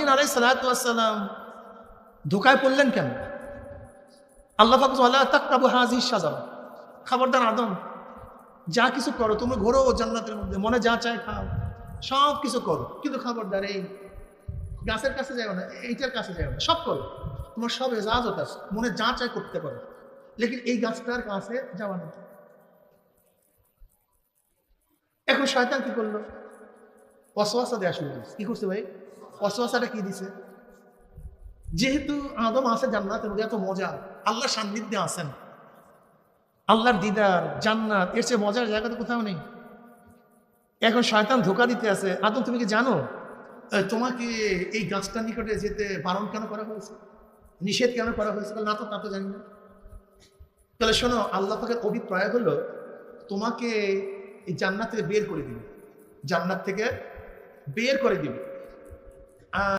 ইব্রাহিম আলাইহিস সালাতু ওয়াস সালাম ধোঁকায় পড়লেন কেন? আল্লাহ পাক ওয়ালা তাকরাবু হাযিহিশ শাজারা, খবরদার আদম, যা কিছু করো, তুমি ঘোরো জান্নাতের মধ্যে, মনে যা চায় খাও, সব কিছু করো, কিন্তু খবরদার এই গাছের কাছে যাও না, এইটার কাছে যাও না, সব করো, তোমার সব এজাজত আছে, মনে যা চায় করতে পারো, লেকিন এই গাছটার কাছে যাওয়া না। এখন শয়তান কি করলো? ওয়াসওয়াসা দেয়া শুরু করছে। কি করছে ভাই? ওয়াসওয়াসাটা কি দিছে? যেহেতু আদম আছে জান্নাতের মধ্যে, এত মজা, আল্লাহর সান্নিধ্যে আছেন, আল্লাহর দিদার, জান্নাত, এর চেয়ে মজার জায়গা তো কোথাও নেই। এখন শয়তান ধোঁকা দিতে আছে, আদম তুমি কি জানো তোমাকে এই গাছটার নিকটে যেতে বারণ কেন করা হয়েছে, নিষেধ কেন করা হয়েছে? না তো, তা তো জানি না। তাহলে শোনো, আল্লাহ পাকের অভিপ্রায় হলো তোমাকে এই জান্নাত থেকে বের করে দিবে, জান্নাত থেকে বের করে দিবে।